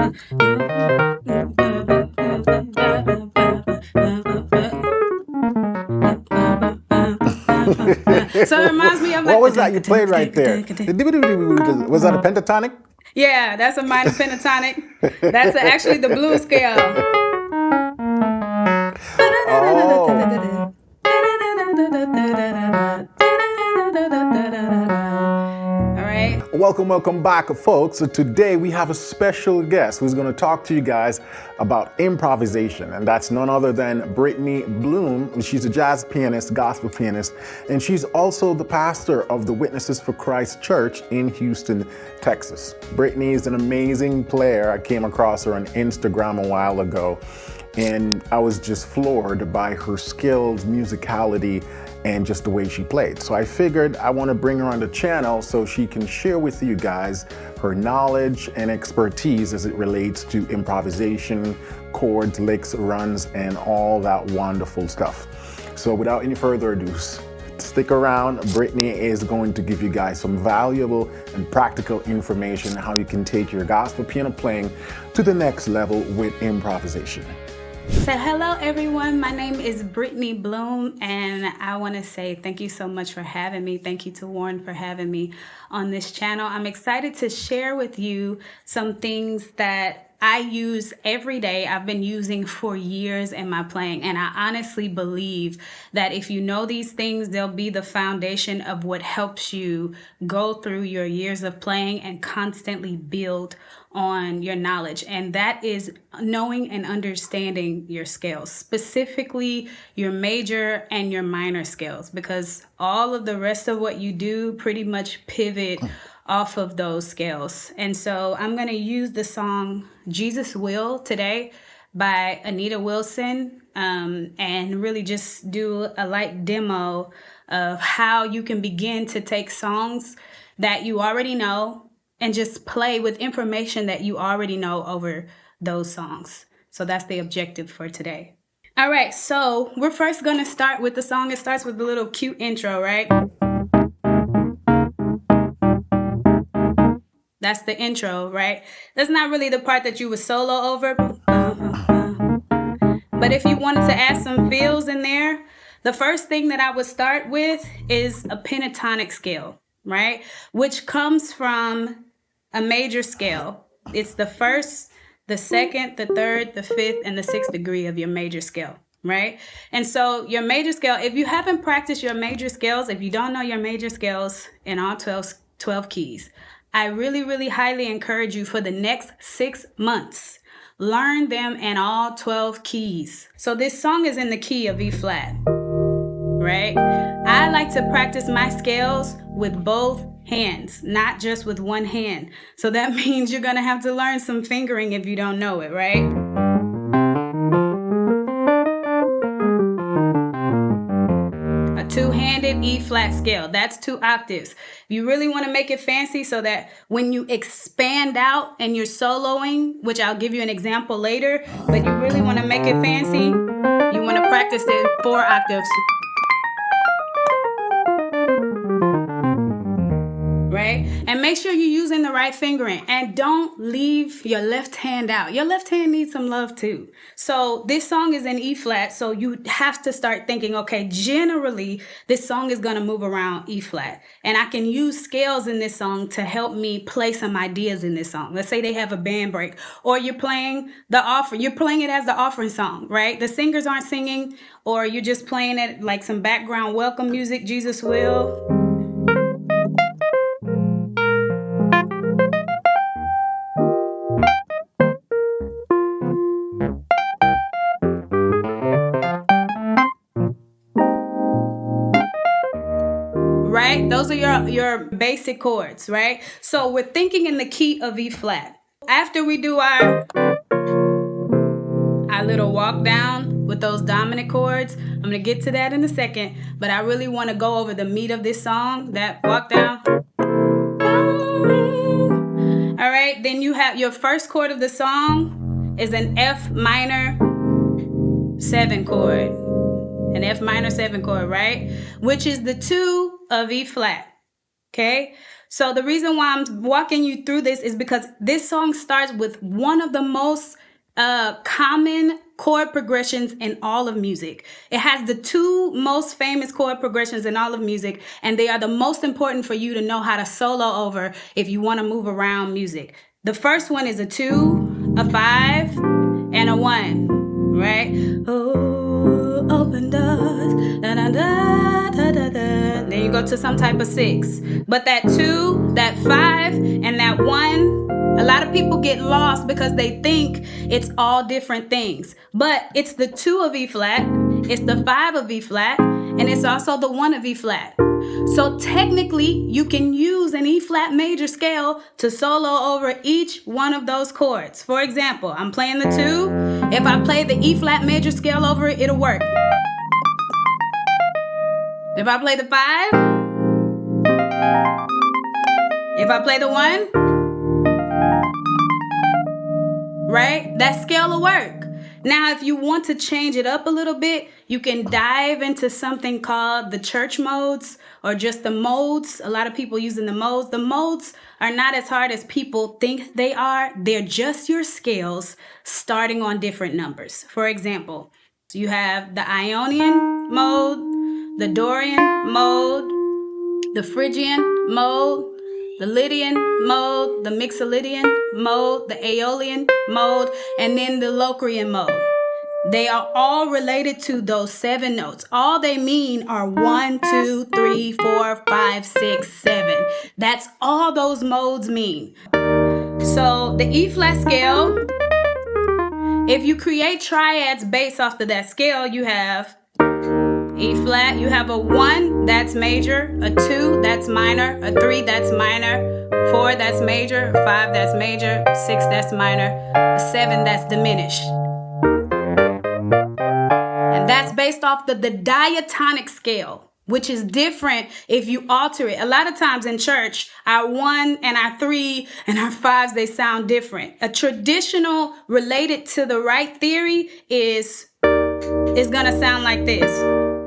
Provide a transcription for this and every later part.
So it reminds me of what was that you played right there? Was that a pentatonic? Yeah, that's a minor pentatonic. That's actually the blues scale. Oh. All right. Welcome back, folks. So today we have a special guest who's going to talk to you guys about improvisation, and that's none other than Britney Bloom. She's a jazz pianist, gospel pianist, and she's also the pastor of the Witnesses for Christ Church in Houston, Texas. Britney is an amazing player. I came across her on Instagram a while ago, and I was just floored by her skills, musicality, and just the way she played. So I figured I want to bring her on the channel so she can share with you guys her knowledge and expertise as it relates to improvisation, chords, licks, runs, and all that wonderful stuff. So without any further ado, stick around. Britney is going to give you guys some valuable and practical information how you can take your gospel piano playing to the next level with improvisation. So hello everyone, my name is Britney Bloom, and I want to say thank you so much for having me. Thank you to Warren for having me on this channel. I'm excited to share with you some things that I use every day. I've been using for years in my playing, and I honestly believe that if you know these things, they'll be the foundation of what helps you go through your years of playing and constantly build on your knowledge. And that is knowing and understanding your scales, specifically your major and your minor scales, because all of the rest of what you do pretty much pivot off of those scales. And so I'm going to use the song Jesus Will today by Anita Wilson, and really just do a light demo of how you can begin to take songs that you already know and just play with information that you already know over those songs. So that's the objective for today. All right, so we're first going to start with the song. It starts with a little cute intro, right? That's the intro, right? That's not really the part that you would solo over. But if you wanted to add some feels in there, the first thing that I would start with is a pentatonic scale, right? Which comes from a major scale. It's the first, the second, the third, the fifth, and the sixth degree of your major scale, right? And so your major scale, if you haven't practiced your major scales, if you don't know your major scales in all 12 keys, I really, really highly encourage you for the next 6 months, learn them in all 12 keys. So this song is in the key of E flat, right? I like to practice my scales with both hands, not just with one hand. So that means you're going to have to learn some fingering if you don't know it, right? A two-handed E flat scale, that's 2 octaves. If you really want to make it fancy so that when you expand out and you're soloing, which I'll give you an example later, but you really want to make it fancy, you want to practice it 4 octaves. Right? And make sure you're using the right fingering, and don't leave your left hand out. Your left hand needs some love too. So this song is in E flat, so you have to start thinking, okay, generally this song is going to move around E flat, and I can use scales in this song to help me play some ideas in this song. Let's say they have a band break, or you're playing you're playing it as the offering song, right? The singers aren't singing, or you're just playing it like some background welcome music, Jesus Will. Right? Those are your basic chords, right? So we're thinking in the key of E flat. After we do our little walk down with those dominant chords, I'm going to get to that in a second, but I really want to go over the meat of this song, that walk down. All right, then you have your first chord of the song is an F minor 7 chord. An F minor 7 chord, right? Which is the 2 of E flat, okay? So the reason why I'm walking you through this is because this song starts with one of the most common chord progressions in all of music. It has the two most famous chord progressions in all of music, and they are the most important for you to know how to solo over if you want to move around music. The first one is a 2, a 5, and a 1, right? Oh, open doors, da da da da da da. Then you go to some type of 6. But that 2, that 5, and that 1, a lot of people get lost because they think it's all different things. But it's the 2 of E flat, it's the 5 of E flat, and it's also the 1 of E flat. So technically, you can use an E flat major scale to solo over each one of those chords. For example, I'm playing the 2. If I play the E flat major scale over it, it'll work. If I play the 5, if I play the 1, right? That scale will work. Now, if you want to change it up a little bit, you can dive into something called the church modes or just the modes. A lot of people using the modes. The modes are not as hard as people think they are. They're just your scales starting on different numbers. For example, you have the Ionian mode, the Dorian mode, the Phrygian mode, the Lydian mode, the Mixolydian mode, the Aeolian mode, and then the Locrian mode. They are all related to those 7 notes. All they mean are 1, 2, 3, 4, 5, 6, 7. That's all those modes mean. So the E flat scale, if you create triads based off of that scale, you have E flat, you have a 1, that's major, a 2, that's minor, a 3, that's minor, 4, that's major, 5, that's major, 6, that's minor, a 7, that's diminished. And that's based off the diatonic scale, which is different if you alter it. A lot of times in church, our 1 and our 3 and our 5s, they sound different. A traditional related to the right theory is gonna sound like this.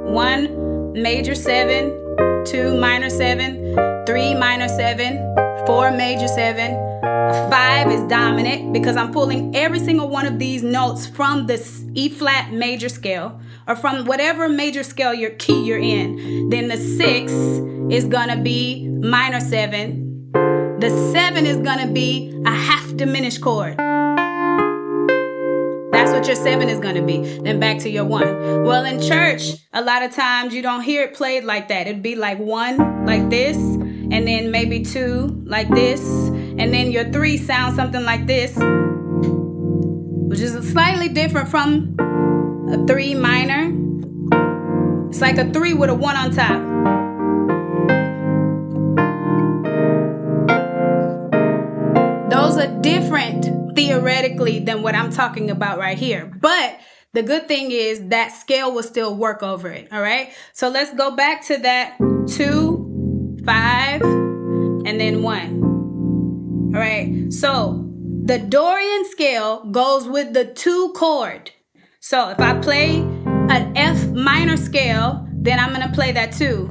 1 major 7, 2 minor 7, 3 minor 7, 4 major 7. 5 is dominant because I'm pulling every single one of these notes from this E flat major scale or from whatever major scale your key you're in. Then the 6 is gonna be minor 7. The 7 is gonna be a half diminished chord. That's what your 7 is going to be. Then back to your 1. Well, in church, a lot of times you don't hear it played like that. It'd be like 1 like this, and then maybe 2 like this, and then your 3 sounds something like this, which is slightly different from a 3 minor. It's like a 3 with a 1 on top. Those are different theoretically than what I'm talking about right here. But the good thing is that scale will still work over it. All right. So let's go back to that 2, 5, and then 1. All right. So the Dorian scale goes with the 2 chord. So if I play an F minor scale, then I'm going to play that 2.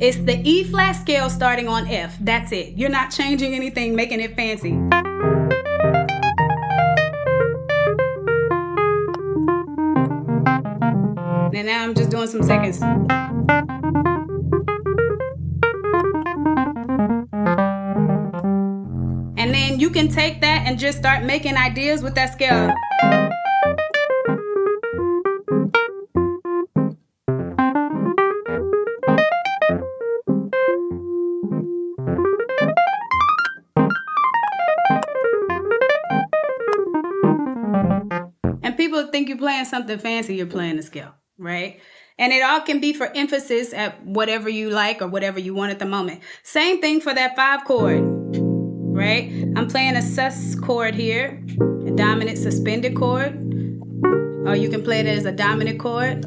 It's the E flat scale starting on F. That's it. You're not changing anything, making it fancy. And now I'm just doing some seconds. And then you can take that and just start making ideas with that scale. People think you're playing something fancy, you're playing a scale, right? And it all can be for emphasis at whatever you like or whatever you want at the moment. Same thing for that 5 chord, right? I'm playing a sus chord here, a dominant suspended chord, or you can play it as a dominant chord.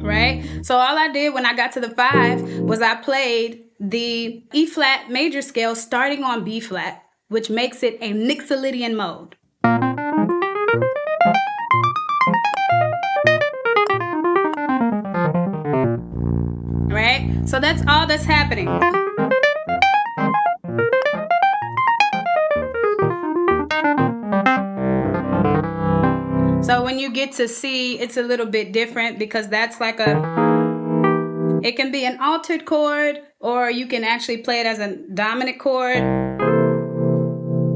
Right? So all I did when I got to the 5 was I played the E flat major scale starting on B flat, which makes it a Mixolydian mode. So that's all that's happening. So when you get to C, it's a little bit different because that's like it can be an altered chord, or you can actually play it as a dominant chord,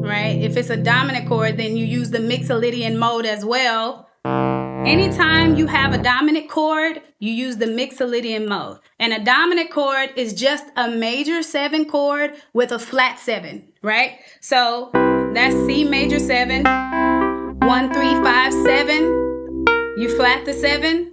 right? If it's a dominant chord, then you use the Mixolydian mode as well. Anytime you have a dominant chord, you use the Mixolydian mode. And a dominant chord is just a major 7 chord with a flat 7, right? So that's C major 7, 1, 3, 5, 7. You flat the 7,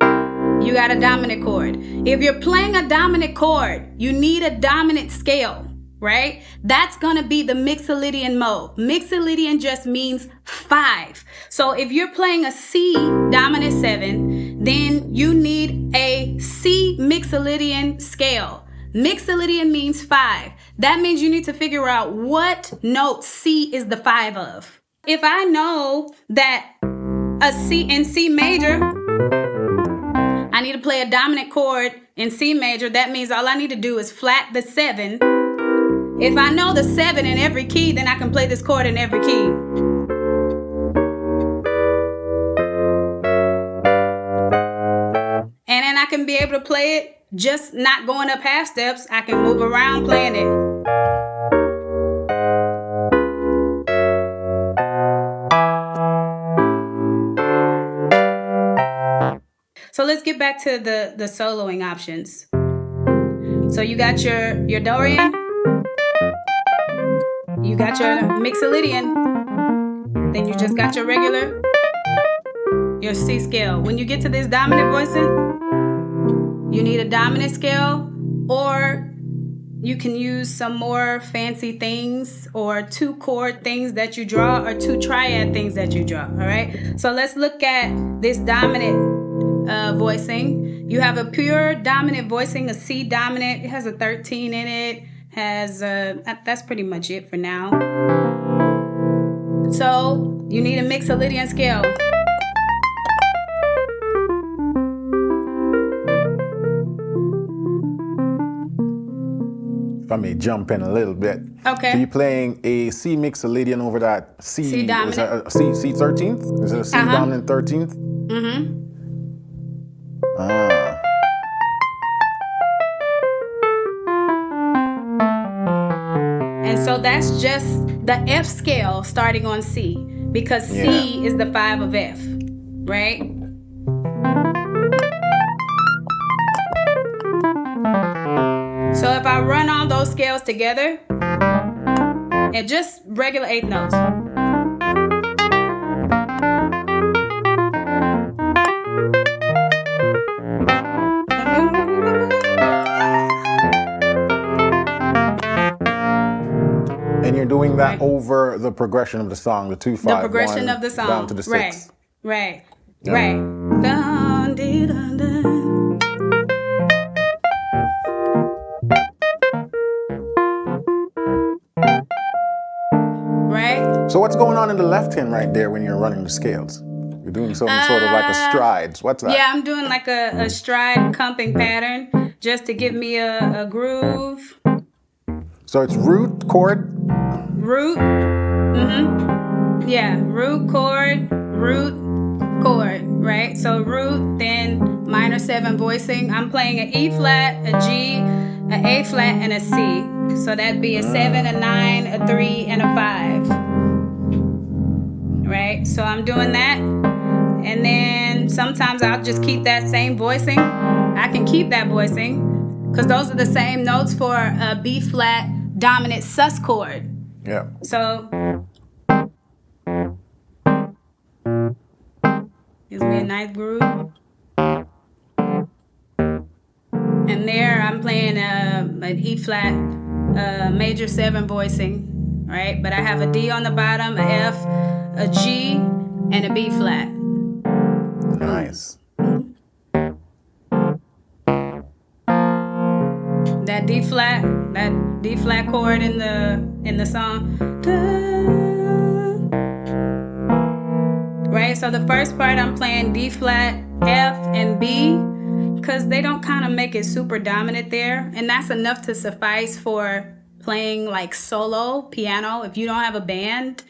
you got a dominant chord. If you're playing a dominant chord, you need a dominant scale, right? That's gonna be the Mixolydian mode. Mixolydian just means 5. So if you're playing a C dominant 7, then you need a C Mixolydian scale. Mixolydian means 5. That means you need to figure out what note C is the 5 of. If I know that a C in C major, I need to play a dominant chord in C major, that means all I need to do is flat the 7. If I know the 7 in every key, then I can play this chord in every key. And then I can be able to play it just not going up half steps. I can move around playing it. So let's get back to the soloing options. So you got your Dorian, you got your Mixolydian, then you just got your regular, your C scale. When you get to this dominant voicing, you need a dominant scale, or you can use some more fancy things, or 2 chord things that you draw, or 2 triad things that you draw, all right? So let's look at this dominant voicing. You have a pure dominant voicing, a C dominant. It has a 13 in it. That's pretty much it for now. So you need a Mixolydian scale. If I may jump in a little bit. Okay. So you're playing a C Mixolydian over that C dominant. Is that a C 13th? Is it a C dominant 13th? Mm-hmm. And so that's just the F scale starting on C, because C is the 5 of F, right? So if I run all those scales together, and just regular 8th notes. And you're doing that over the progression of the song, the 2, 5, the progression 1, of the song, down to the 6. Right. Dun, dee, dun, dun. Right. So what's going on in the left hand right there when you're running the scales? You're doing something sort of like a strides. What's that? Yeah, I'm doing like a stride comping pattern just to give me a groove. So it's root, chord? Root. Mm-hmm. Yeah, root, chord, right? So root, then minor 7 voicing. I'm playing an E flat, a G, an A flat, and a C. So that'd be a 7, a 9, a 3, and a 5. Right? So I'm doing that. And then sometimes I'll just keep that same voicing. I can keep that voicing because those are the same notes for a B flat dominant sus chord. Yeah. So gives me a nice groove. And there I'm playing an E flat major 7 voicing, right? But I have a D on the bottom, a F, a G, and a B flat. Nice. That D flat chord in the song. Right? So the first part I'm playing D flat, F, and B, because they don't kind of make it super dominant there. And that's enough to suffice for playing like solo piano. If you don't have a band,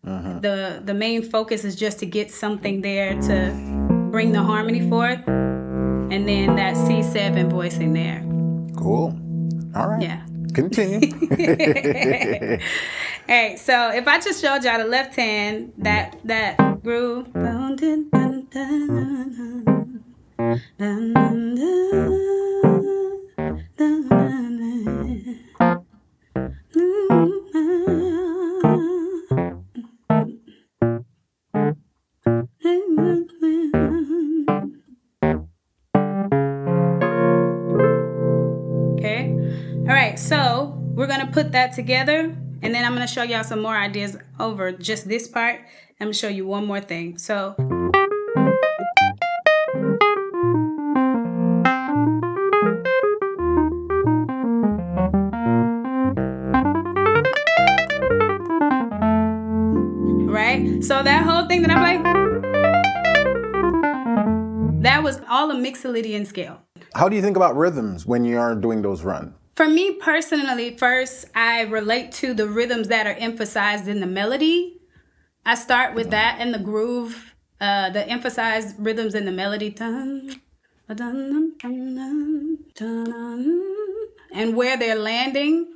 the main focus is just to get something there to bring the harmony forth. And then that C7 voicing there. Cool. All right. Yeah. Continue. All right, so if I just showed y'all the left hand, that groove. Okay. All right, so we're gonna put that together. And then I'm going to show y'all some more ideas over just this part. I'm going to show you one more thing. So, right? So that whole thing that I play, that was all a Mixolydian scale. How do you think about rhythms when you are doing those runs? For me personally, first, I relate to the rhythms that are emphasized in the melody. I start with that and the groove, the emphasized rhythms in the melody. And where they're landing.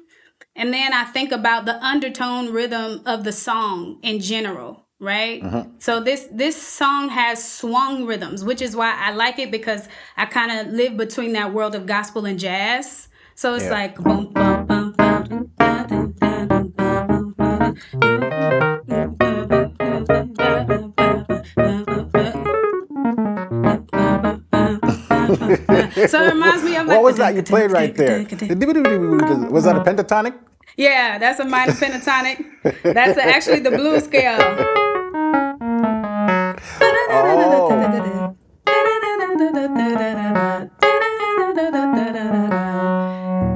And then I think about the undertone rhythm of the song in general, right? So this song has swung rhythms, which is why I like it, because I kind of live between that world of gospel and jazz. So it's like boom, boom, boom, boom. So it reminds me of what was that you played right there? Was that a pentatonic? Yeah, that's a minor pentatonic. That's actually the blues scale.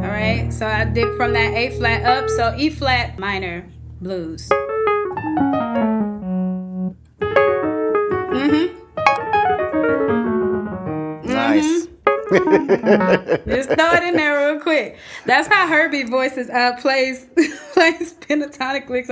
All right, so I did from that A flat up, so E flat minor blues. Nice. Just throw it in there real quick. That's how Herbie voices plays pentatonic licks.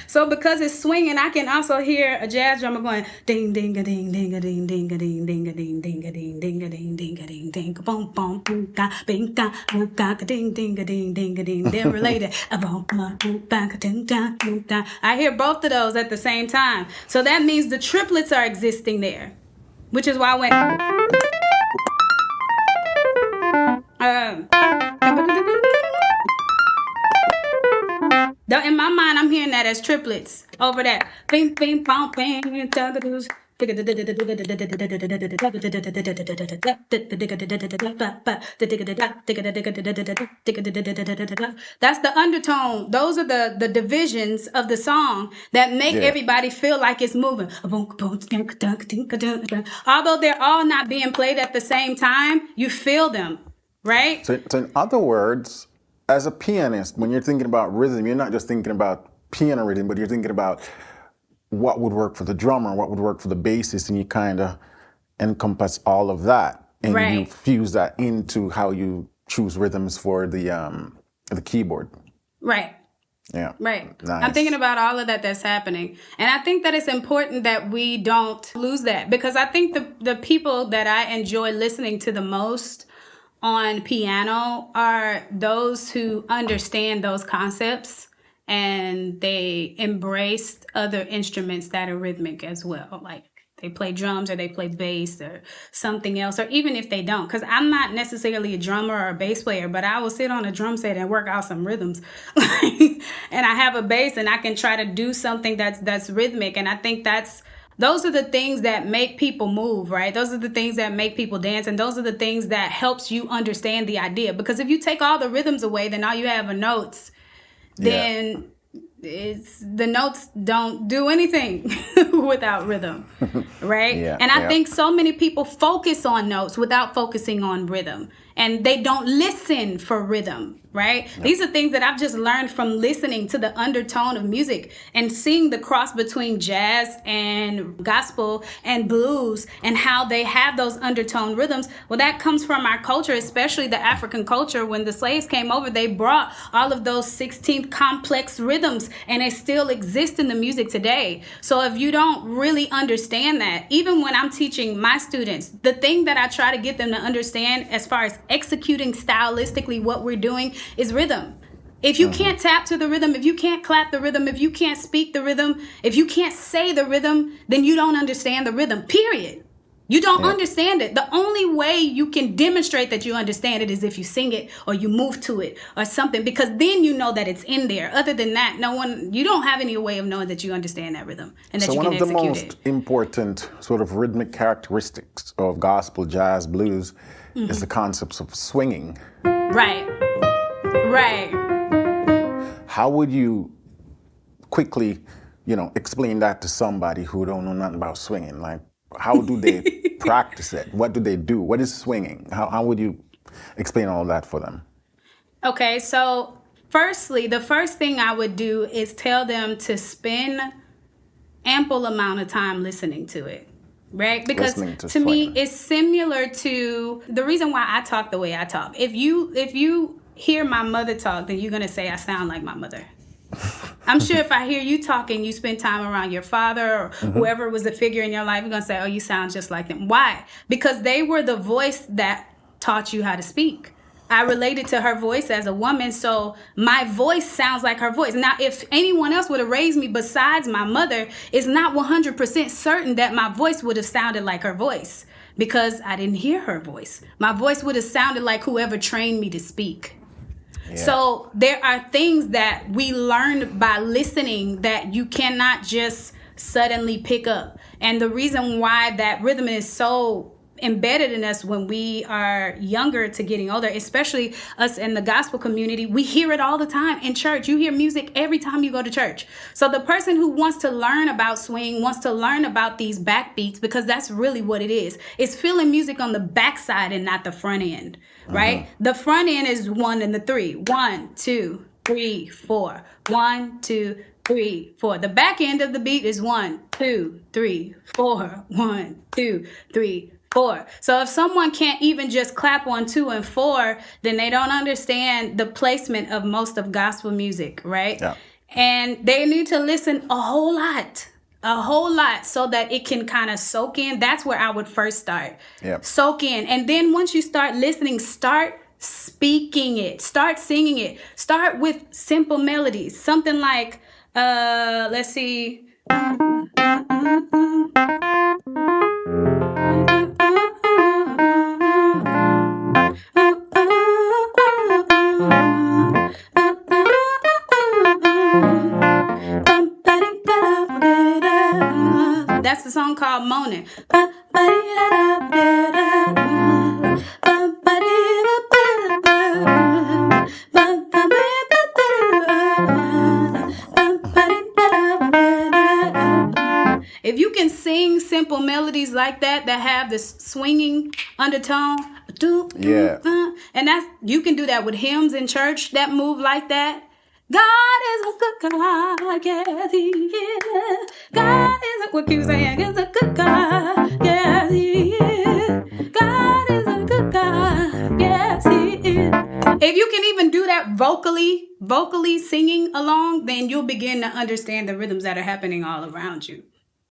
So because it's swinging, I can also hear a jazz drummer going ding ding a ding ding a ding ding a ding ding a ding ding a ding ding a ding ding a ding ding boom boom boom ga bing ga boom ga ding ding a ding ding a ding. They're related. Boom boom boom ga ding da boom da. I hear both of those at the same time. So that means the triplets are existing there, which is why I went. In my mind, I'm hearing that as triplets over that. Bing, bing, bong, bing, tuggadoos. That's the undertone. Those are the divisions of the song that make everybody feel like it's moving. Although they're all not being played at the same time, you feel them, right? So in other words, as a pianist, when you're thinking about rhythm, you're not just thinking about piano rhythm, but you're thinking about what would work for the drummer, what would work for the bassist, and you kind of encompass all of that, and you fuse that into how you choose rhythms for the keyboard. Right. Yeah. Right. Nice. I'm thinking about all of that's happening. And I think that it's important that we don't lose that, because I think the people that I enjoy listening to the most on piano are those who understand those concepts and they embrace other instruments that are rhythmic as well. Like they play drums or they play bass or something else, or even if they don't, because I'm not necessarily a drummer or a bass player, but I will sit on a drum set and work out some rhythms. And I have a bass and I can try to do something that's rhythmic. And I think those are the things that make people move, right? Those are the things that make people dance. And those are the things that helps you understand the idea. Because if you take all the rhythms away, then all you have are notes. Then the notes don't do anything without rhythm, right? And I think so many people focus on notes without focusing on rhythm. and they don't listen for rhythm, right? Yep. These are things that I've just learned from listening to the undertone of music and seeing the cross between jazz and gospel and blues and how they have those undertone rhythms. Well, that comes from our culture, especially the African culture. When the slaves came over, they brought all of those 16th complex rhythms, and they still exist in the music today. So if you don't really understand that, even when I'm teaching my students, the thing that I try to get them to understand as far as executing stylistically what we're doing is rhythm. If you can't tap to the rhythm, if you can't clap the rhythm, if you can't speak the rhythm, if you can't say the rhythm, then you don't understand the rhythm, period. You don't understand it. The only way you can demonstrate that you understand it is if you sing it or you move to it or something, because then you know that it's in there. Other than that, you don't have any way of knowing that you understand that rhythm and that you can execute it. So one of the most important sort of rhythmic characteristics of gospel, jazz, blues is the concepts of swinging. Right. How would you quickly, explain that to somebody who don't know nothing about swinging? Like, how do they practice it? What do they do? What is swinging? How would you explain all that for them? Okay, so firstly, the first thing I would do is tell them to spend ample amount of time listening to it, right? Because to me, it's similar to the reason why I talk the way I talk. If you hear my mother talk, then you're going to say I sound like my mother. I'm sure if I hear you talking, you spend time around your father or whoever was the figure in your life, you're going to say, oh, you sound just like them. Why? Because they were the voice that taught you how to speak. I related to her voice as a woman, so my voice sounds like her voice. Now, if anyone else would have raised me besides my mother, it's not 100% certain that my voice would have sounded like her voice because I didn't hear her voice. My voice would have sounded like whoever trained me to speak. Yeah. So there are things that we learn by listening that you cannot just suddenly pick up. And the reason why that rhythm is so embedded in us when we are younger to getting older, especially us in the gospel community, we hear it all the time in church. You hear music every time you go to church. So the person who wants to learn about swing wants to learn about these backbeats, because that's really what it is. It's feeling music on the backside and not the front end, right? The front end is 1 and the 3. 1, 2, 3, 4. 1, 2, 3, 4. The back end of the beat is 1, 2, 3, 4. 1, 2, 3, 4. So if someone can't even just clap 1, 2, and 4, then they don't understand the placement of most of gospel music, right? Yeah. And they need to listen a whole lot, so that it can kind of soak in. That's where I would first start. Yep. Soak in. And then once you start listening, start speaking it. Start singing it. Start with simple melodies. Something like, let's see. That's the song called Moaning. If you can sing simple melodies like that have this swinging undertone, and you can do that with hymns in church that move like that. God is a good God, yes he is. God is what keeps saying is a good God, yes he is. God is a good God, yes he is. If you can even do that vocally singing along, then you'll begin to understand the rhythms that are happening all around you.